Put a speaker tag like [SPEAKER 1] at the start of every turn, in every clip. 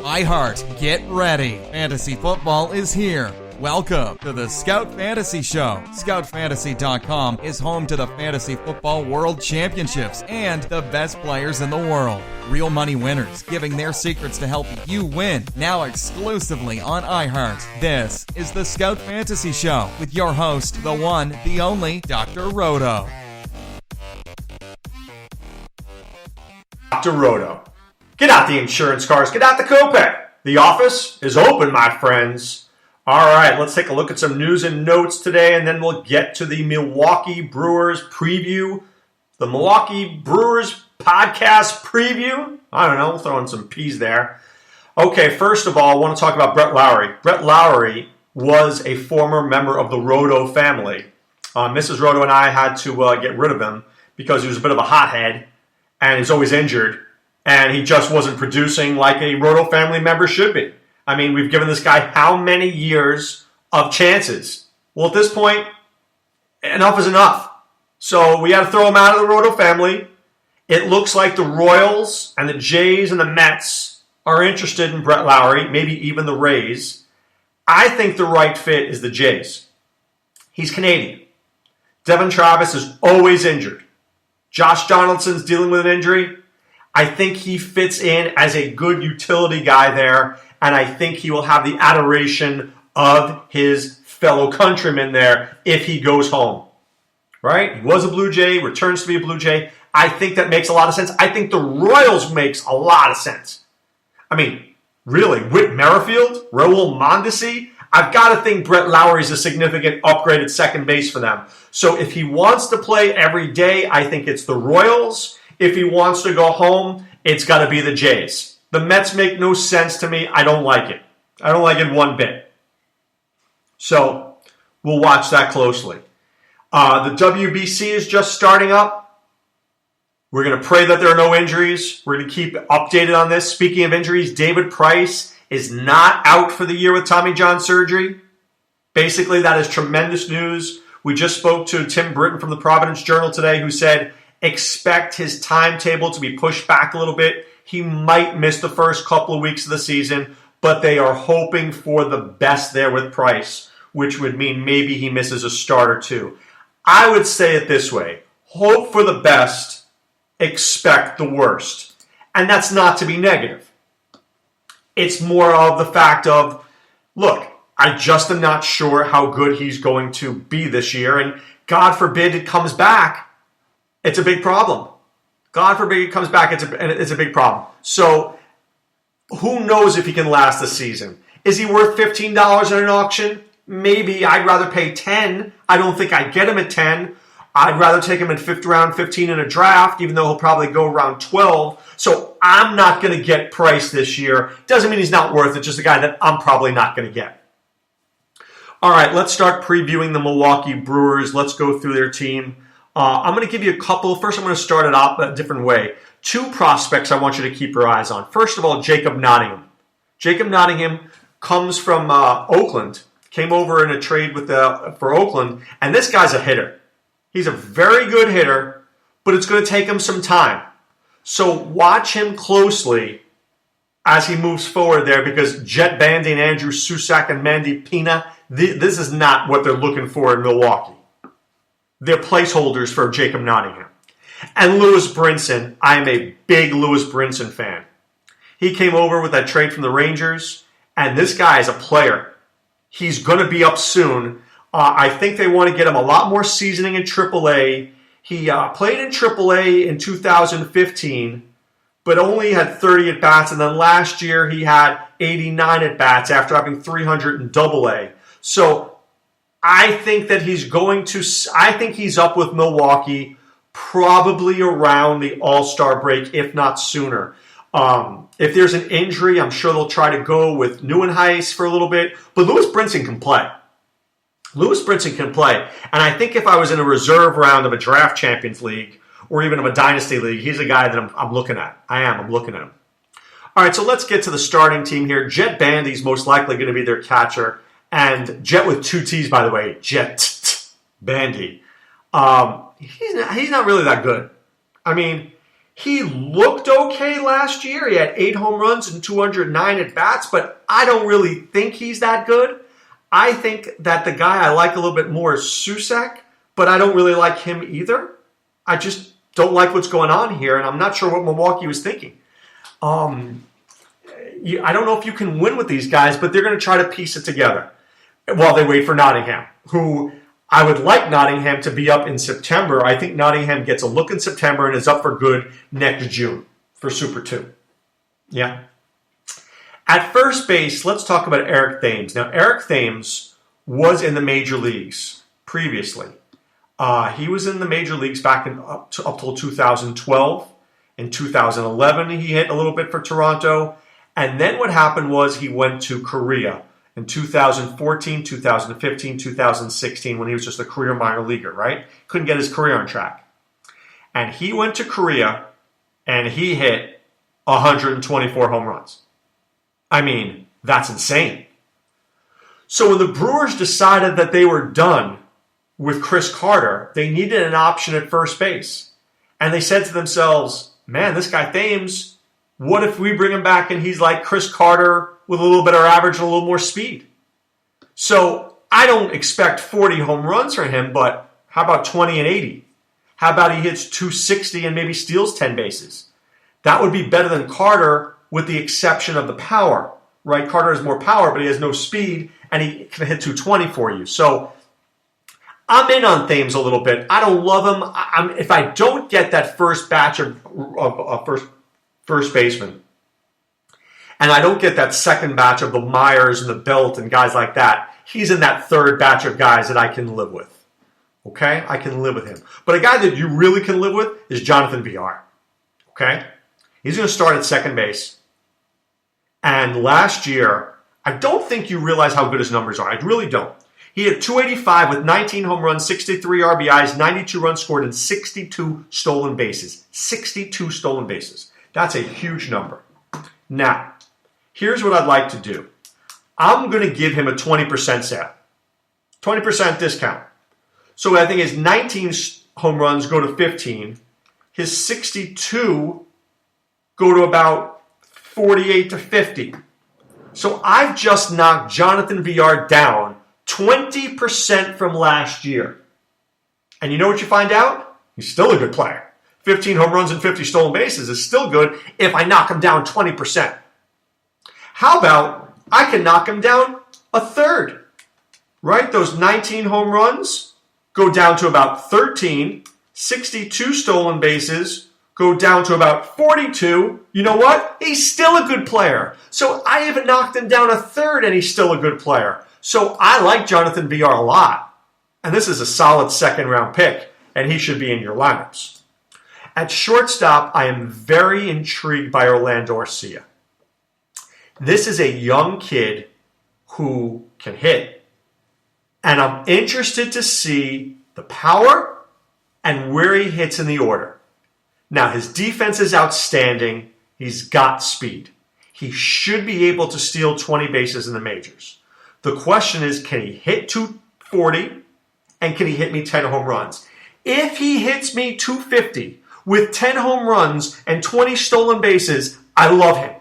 [SPEAKER 1] iHeart, get ready. Fantasy football is here. Welcome to the Scout Fantasy Show. ScoutFantasy.com is home to the Fantasy Football World Championships and the best players in the world. Real money winners giving their secrets to help you win. Now exclusively on iHeart. This is the Scout Fantasy Show with your host, the one, the only, Dr. Roto.
[SPEAKER 2] Dr. Roto. Get out the insurance cars. Get out the copay. The office is open, my friends. All right, let's take a look at some news and notes today, and then we'll get to the Milwaukee Brewers preview. The Milwaukee Brewers podcast preview. I don't know, we'll throw in some P's there. Okay, first of all, I want to talk about Brett Lowry. Brett Lowry was a former member of the Roto family. Mrs. Roto and I had to get rid of him because he was a bit of a hothead, and he's always injured. And he just wasn't producing like a Roto family member should be. I mean, we've given this guy how many years of chances? Well, at this point, enough is enough. So we had to throw him out of the Roto family. It looks like the Royals and the Jays and the Mets are interested in Brett Lowry, maybe even the Rays. I think the right fit is the Jays. He's Canadian. Devin Travis is always injured. Josh Donaldson's dealing with an injury. I think he fits in as a good utility guy there, and I think he will have the adoration of his fellow countrymen there if he goes home. Right? He was a Blue Jay, returns to be a Blue Jay. I think that makes a lot of sense. I think the Royals makes a lot of sense. I mean, really, Whit Merrifield, Raul Mondesi, I've got to think Brett Lowry is a significant upgrade at second base for them. So if he wants to play every day, I think it's the Royals. If he wants to go home, it's got to be the Jays. The Mets make no sense to me. I don't like it. I don't like it one bit. So we'll watch that closely. The WBC is just starting up. We're going to pray that there are no injuries. We're going to keep updated on this. Speaking of injuries, David Price is not out for the year with Tommy John surgery. Basically, that is tremendous news. We just spoke to Tim Britton from the Providence Journal today who said, expect his timetable to be pushed back a little bit. He might miss the first couple of weeks of the season, but they are hoping for the best there with Price, which would mean maybe he misses a start or two. I would say it this way. Hope for the best, expect the worst. And that's not to be negative. It's more of the fact of, look, I just am not sure how good he's going to be this year, and God forbid it comes back. It's a big problem. God forbid it comes back, it's a big problem. So, who knows if he can last the season? Is he worth $15 in an auction? Maybe. I'd rather pay $10. I don't think I'd get him at $10. I'd rather take him in fifth round, 15 in a draft, even though he'll probably go around 12. So, I'm not going to get Price this year. Doesn't mean he's not worth it, just a guy that I'm probably not going to get. All right, let's start previewing the Milwaukee Brewers. Let's go through their team. I'm going to give you a couple. First, I'm going to start it off a different way. Two prospects I want you to keep your eyes on. First of all, Jacob Nottingham. Jacob Nottingham comes from Oakland, came over in a trade for Oakland, and this guy's a hitter. He's a very good hitter, but it's going to take him some time. So watch him closely as he moves forward there because Jet Bandy and Andrew Susak and Mandy Pina, this is not what they're looking for in Milwaukee. They're placeholders for Jacob Nottingham. And Lewis Brinson, I am a big Lewis Brinson fan. He came over with that trade from the Rangers, and this guy is a player. He's going to be up soon. I think they want to get him a lot more seasoning in AAA. He played in AAA in 2015, but only had 30 at-bats, and then last year he had 89 at-bats after having 300 in AA. So I think that I think he's up with Milwaukee probably around the All-Star break, if not sooner. If there's an injury, I'm sure they'll try to go with Neuenhuis for a little bit, but Lewis Brinson can play. Lewis Brinson can play, and I think if I was in a reserve round of a draft Champions League or even of a dynasty league, he's a guy that I'm looking at. I'm looking at him. All right, so let's get to the starting team here. Jet Bandy's most likely going to be their catcher. And Jet with two T's, by the way, Jet Bandy. He's not really that good. I mean, He looked okay last year. He had 8 home runs and 209 at-bats, but I don't really think he's that good. I think that the guy I like a little bit more is Susac, but I don't really like him either. I just don't like what's going on here, and I'm not sure what Milwaukee was thinking. I don't know if you can win with these guys, but they're going to try to piece it together while they wait for Nottingham, who I would like Nottingham to be up in September. I think Nottingham gets a look in September and is up for good next June for Super 2. Yeah. At first base, let's talk about Eric Thames. Now, Eric Thames was in the major leagues previously. He was in the major leagues back up till 2012. In 2011, he hit a little bit for Toronto. And then what happened was he went to Korea in 2014, 2015, 2016, when he was just a career minor leaguer, right? Couldn't get his career on track. And he went to Korea, and he hit 124 home runs. I mean, that's insane. So when the Brewers decided that they were done with Chris Carter, they needed an option at first base. And they said to themselves, man, this guy Thames, what if we bring him back and he's like Chris Carter with a little better average and a little more speed? So I don't expect 40 home runs from him, but how about 20 and 80? How about he hits 260 and maybe steals 10 bases? That would be better than Carter with the exception of the power, right? Carter has more power, but he has no speed, and he can hit 220 for you. So I'm in on Thames a little bit. I don't love him. If I don't get that first batch of first baseman, and I don't get that second batch of the Myers and the Belt and guys like that, he's in that third batch of guys that I can live with. Okay? I can live with him. But a guy that you really can live with is Jonathan VR. Okay? He's going to start at second base. And last year, I don't think you realize how good his numbers are. I really don't. He had 285 with 19 home runs, 63 RBIs, 92 runs scored, and 62 stolen bases. 62 stolen bases. That's a huge number. Now, here's what I'd like to do. I'm going to give him a 20% sale. 20% discount. So I think his 19 home runs go to 15. His 62 go to about 48 to 50. So I've just knocked Jonathan VR down 20% from last year. And you know what you find out? He's still a good player. 15 home runs and 50 stolen bases is still good if I knock him down 20%. How about I can knock him down a third? Right? Those 19 home runs go down to about 13. 62 stolen bases go down to about 42. You know what? He's still a good player. So I haven't knocked him down a third and he's still a good player. So I like Jonathan VR a lot. And this is a solid second round pick. And he should be in your lineups. At shortstop, I am very intrigued by Orlando Arcia. This is a young kid who can hit. And I'm interested to see the power and where he hits in the order. Now, his defense is outstanding. He's got speed. He should be able to steal 20 bases in the majors. The question is, can he hit 240 and can he hit me 10 home runs? If he hits me 250 with 10 home runs and 20 stolen bases, I love him.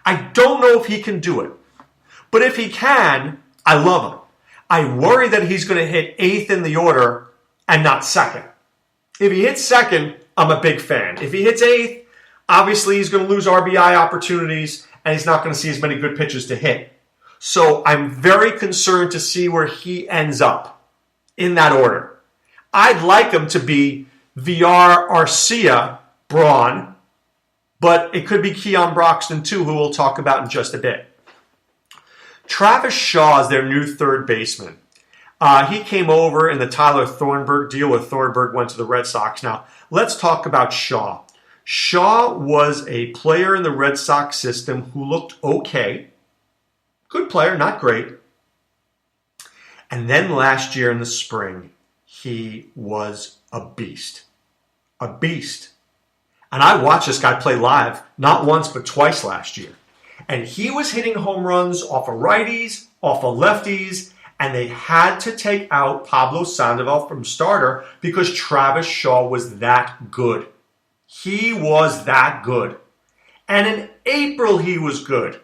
[SPEAKER 2] I don't know if he can do it. But if he can, I love him. I worry that he's going to hit 8th in the order and not 2nd. If he hits 2nd, I'm a big fan. If he hits 8th, obviously he's going to lose RBI opportunities and he's not going to see as many good pitches to hit. So I'm very concerned to see where he ends up in that order. I'd like him to be VR, Arcia, Braun, but it could be Keon Broxton too, who we'll talk about in just a bit. Travis Shaw is their new third baseman. He came over in the Tyler Thornburg deal with Thornburg went to the Red Sox. Now, let's talk about Shaw. Shaw was a player in the Red Sox system who looked okay. Good player, not great. And then last year in the spring, he was a beast. A beast. And I watched this guy play live not once but twice last year. And he was hitting home runs off of righties, off of lefties, and they had to take out Pablo Sandoval from starter because Travis Shaw was that good. He was that good. And in April, he was good.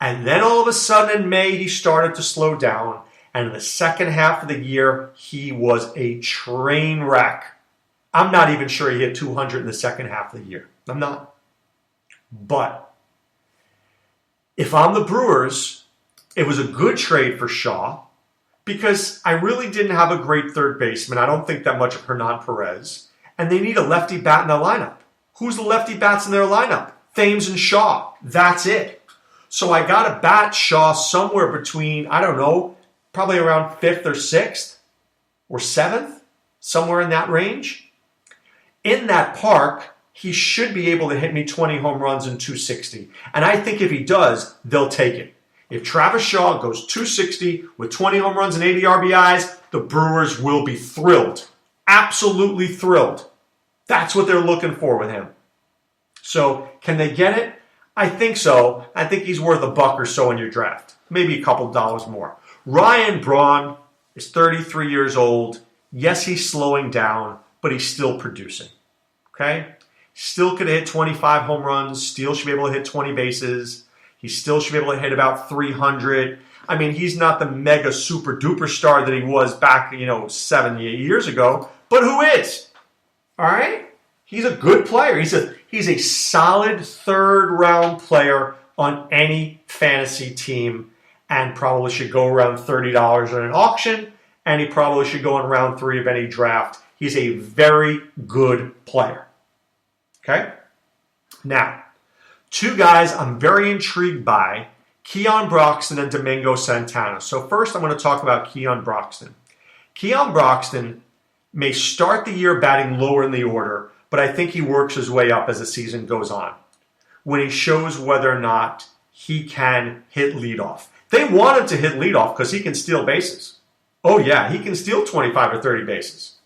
[SPEAKER 2] And then all of a sudden in May, he started to slow down. And in the second half of the year, he was a train wreck. I'm not even sure he hit 200 in the second half of the year. I'm not. But if I'm the Brewers, it was a good trade for Shaw because I really didn't have a great third baseman. I don't think that much of Hernan Perez. And they need a lefty bat in their lineup. Who's the lefty bats in their lineup? Thames and Shaw. That's it. So I got to bat Shaw somewhere between, I don't know, probably around 5th or 6th or 7th, somewhere in that range. In that park, he should be able to hit me 20 home runs and 260. And I think if he does, they'll take it. If Travis Shaw goes 260 with 20 home runs and 80 RBIs, the Brewers will be thrilled. Absolutely thrilled. That's what they're looking for with him. So, can they get it? I think so. I think he's worth $1 or so in your draft. Maybe a couple dollars more. Ryan Braun is 33 years old. Yes, he's slowing down, but he's still producing. Okay? Still could hit 25 home runs. Still should be able to hit 20 bases. He still should be able to hit about 300. I mean, he's not the mega super duper star that he was back, 7 years ago. But who is? All right? He's a good player. He's a solid third-round player on any fantasy team and probably should go around $30 in an auction, and he probably should go in round 3 of any draft. He's a very good player. Okay? Now, 2 guys I'm very intrigued by, Keon Broxton and Domingo Santana. So first I'm going to talk about Keon Broxton. Keon Broxton may start the year batting lower in the order, but I think he works his way up as the season goes on when he shows whether or not he can hit leadoff. They want him to hit leadoff because he can steal bases. Oh yeah, he can steal 25 or 30 bases.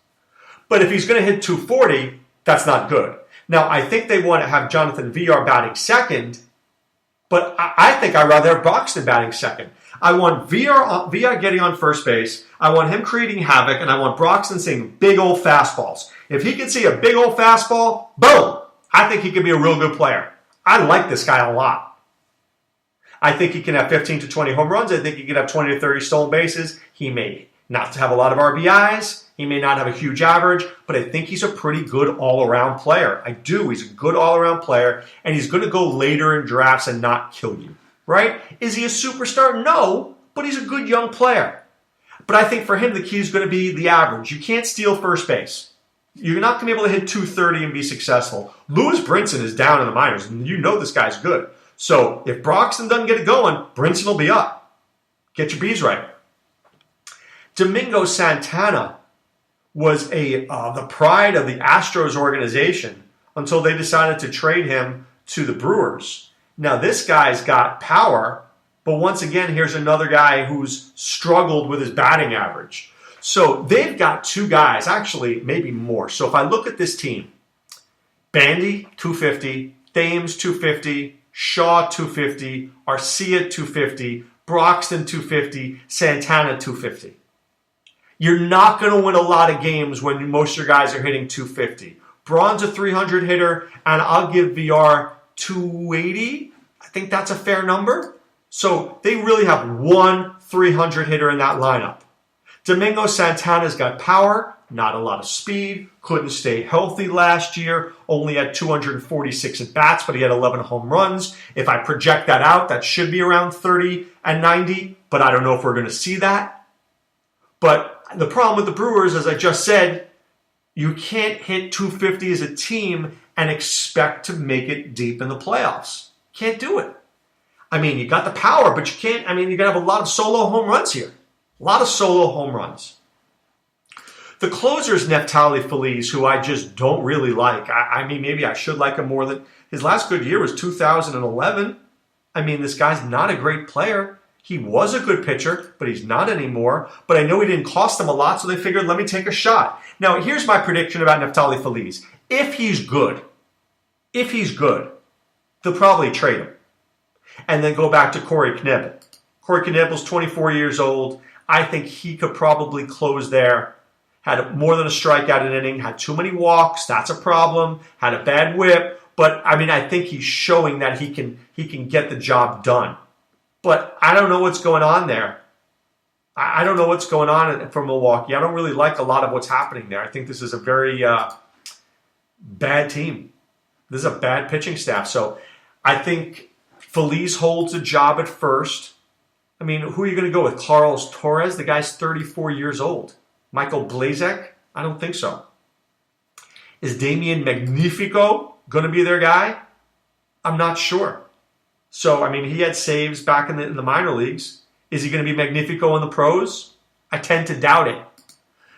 [SPEAKER 2] But if he's going to hit 240, that's not good. Now, I think they want to have Jonathan Villar batting second, but I think I'd rather have Broxton batting second. I want Villar getting on first base. I want him creating havoc, and I want Broxton seeing big old fastballs. If he can see a big old fastball, boom! I think he can be a real good player. I like this guy a lot. I think he can have 15 to 20 home runs. I think he can have 20 to 30 stolen bases. He may not have a lot of RBIs. He may not have a huge average, but I think he's a pretty good all-around player. I do. He's a good all-around player, and he's going to go later in drafts and not kill you, right? Is he a superstar? No, but he's a good young player. But I think for him, the key is going to be the average. You can't steal first base. You're not going to be able to hit 230 and be successful. Lewis Brinson is down in the minors, and you know this guy's good. So if Broxton doesn't get it going, Brinson will be up. Get your B's right. Domingo Santana was the pride of the Astros organization until they decided to trade him to the Brewers. Now, this guy's got power, but once again, here's another guy who's struggled with his batting average. So they've got 2 guys, actually maybe more. So if I look at this team, Bandy, 250, Thames, 250, Shaw, 250, Arcia, 250, Broxton, 250, Santana, 250. You're not going to win a lot of games when most of your guys are hitting 250. Braun's a 300 hitter, and I'll give VR 280. I think that's a fair number. So they really have one 300 hitter in that lineup. Domingo Santana's got power, not a lot of speed, couldn't stay healthy last year, only had 246 at-bats, but he had 11 home runs. If I project that out, that should be around 30 and 90, but I don't know if we're going to see that. But the problem with the Brewers, as I just said, you can't hit 250 as a team and expect to make it deep in the playoffs. Can't do it. I mean, you got the power, but you can't. I mean, you're going to have a lot of solo home runs here. A lot of solo home runs. The closer's Neftali Feliz, who I just don't really like. I mean, maybe I should like him more than... His last good year was 2011. I mean, this guy's not a great player. He was a good pitcher, but he's not anymore. But I know he didn't cost them a lot, so they figured, let me take a shot. Now, here's my prediction about Neftali Feliz. If he's good, they'll probably trade him. And then go back to Corey Knebel. Corey Knebel's 24 years old. I think he could probably close there, had more than a strikeout an inning, had too many walks. That's a problem. Had a bad whip. But, I think he's showing that he can get the job done. But I don't know what's going on there. I don't know what's going on for Milwaukee. I don't really like a lot of what's happening there. I think this is a very bad team. This is a bad pitching staff. So I think Feliz holds a job at first. Who are you going to go with? Carlos Torres? The guy's 34 years old. Michael Blazek? I don't think so. Is Damian Magnifico going to be their guy? I'm not sure. So, he had saves back in the minor leagues. Is he going to be Magnifico in the pros? I tend to doubt it.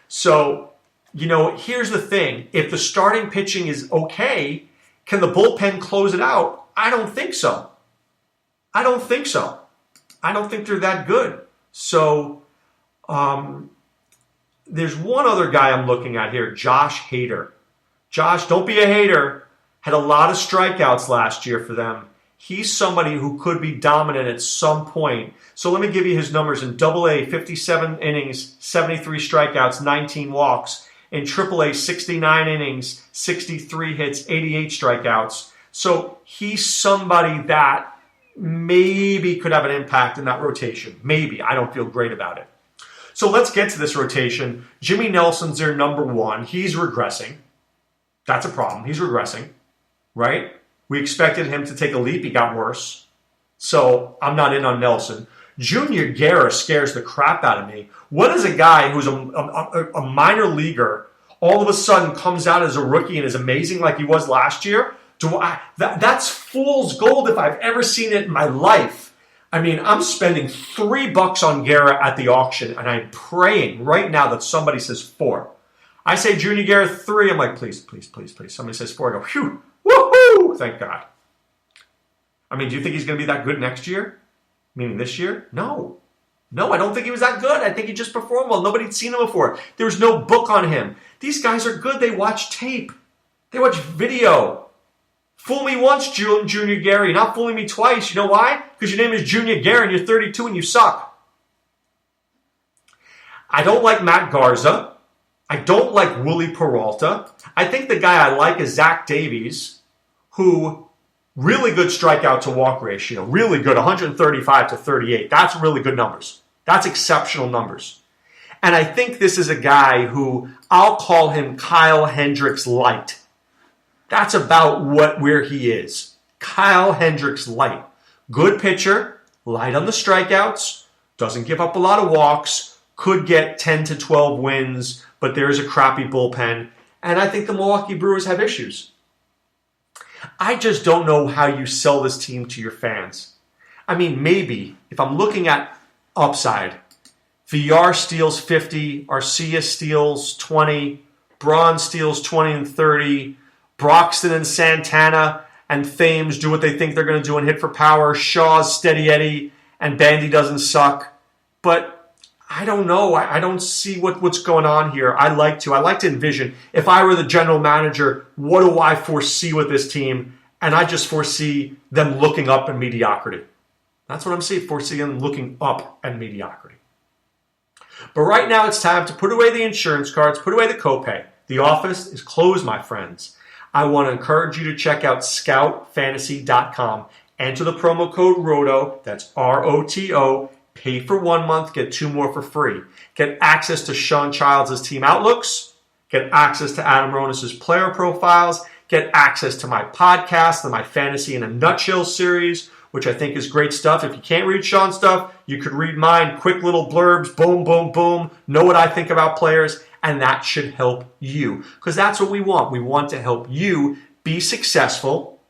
[SPEAKER 2] So, here's the thing. If the starting pitching is okay, can the bullpen close it out? I don't think so. I don't think they're that good. So, there's one other guy I'm looking at here, Josh Hader. Josh, don't be a hater. Had a lot of strikeouts last year for them. He's somebody who could be dominant at some point. So let me give you his numbers. In AA, 57 innings, 73 strikeouts, 19 walks. In AAA, 69 innings, 63 hits, 88 strikeouts. So he's somebody that maybe could have an impact in that rotation. Maybe. I don't feel great about it. So let's get to this rotation. Jimmy Nelson's their number one. He's regressing. That's a problem. He's regressing, right? We expected him to take a leap. He got worse. So I'm not in on Nelson. Junior Guerra scares the crap out of me. What is a guy who's a minor leaguer all of a sudden comes out as a rookie and is amazing like he was last year? That's fool's gold if I've ever seen it in my life. I'm spending $3 on Guerra at the auction, and I'm praying right now that somebody says 4. I say Junior Guerra 3. I'm like, please, please, please, please. Somebody says 4. I go, phew, woohoo! Thank God. Do you think he's going to be that good next year? Meaning this year? No. No, I don't think he was that good. I think he just performed well. Nobody'd seen him before. There was no book on him. These guys are good. They watch tape. They watch video. Fool me once, Junior Guerra. You're not fooling me twice. You know why? Because your name is Junior Guerra and you're 32 and you suck. I don't like Matt Garza. I don't like Willie Peralta. I think the guy I like is Zach Davies, who really good strikeout to walk ratio. Really good, 135 to 38. That's really good numbers. That's exceptional numbers. And I think this is a guy who I'll call him Kyle Hendricks light. That's about where he is. Kyle Hendricks light. Good pitcher, light on the strikeouts, doesn't give up a lot of walks, could get 10 to 12 wins, but there's a crappy bullpen. And I think the Milwaukee Brewers have issues. I just don't know how you sell this team to your fans. Maybe, if I'm looking at upside, VR steals 50, Arcia steals 20, Braun steals 20 and 30, Broxton and Santana and Thames do what they think they're going to do and hit for power, Shaw's steady Eddie, and Bandy doesn't suck. But I don't know. I don't see what's going on here. I like to envision, if I were the general manager, what do I foresee with this team? And I just foresee them looking up in mediocrity. That's what I'm seeing, foreseeing them looking up at mediocrity. But right now it's time to put away the insurance cards, put away the copay. The office is closed, my friends. I want to encourage you to check out scoutfantasy.com. Enter the promo code ROTO, that's ROTO. Pay for 1 month, get 2 more for free. Get access to Sean Childs' team outlooks. Get access to Adam Ronis' player profiles. Get access to my podcast, the My Fantasy in a Nutshell series, which I think is great stuff. If you can't read Sean's stuff, you could read mine. Quick little blurbs, boom, boom, boom. Know what I think about players, and that should help you. Because that's what we want. We want to help you be successful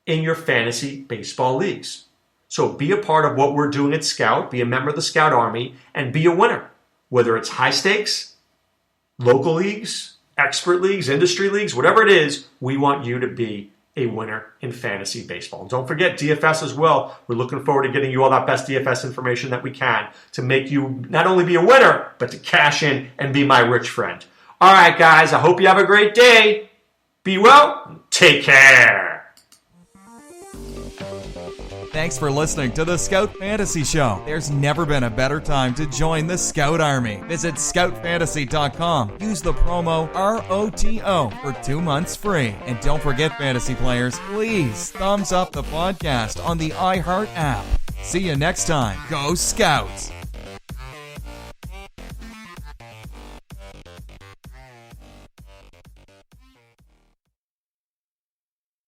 [SPEAKER 2] in your fantasy baseball leagues. So be a part of what we're doing at Scout, be a member of the Scout Army, and be a winner. Whether it's high stakes, local leagues, expert leagues, industry leagues, whatever it is, we want you to be a winner in fantasy baseball. And don't forget DFS as well. We're looking forward to getting you all that best DFS information that we can to make you not only be a winner, but to cash in and be my rich friend. All right, guys, I hope you have a great day. Be well. Take care.
[SPEAKER 1] Thanks for listening to the Scout Fantasy Show. There's never been a better time to join the Scout Army. Visit scoutfantasy.com. Use the promo ROTO for 2 months free. And don't forget, fantasy players, please thumbs up the podcast on the iHeart app. See you next time. Go Scouts!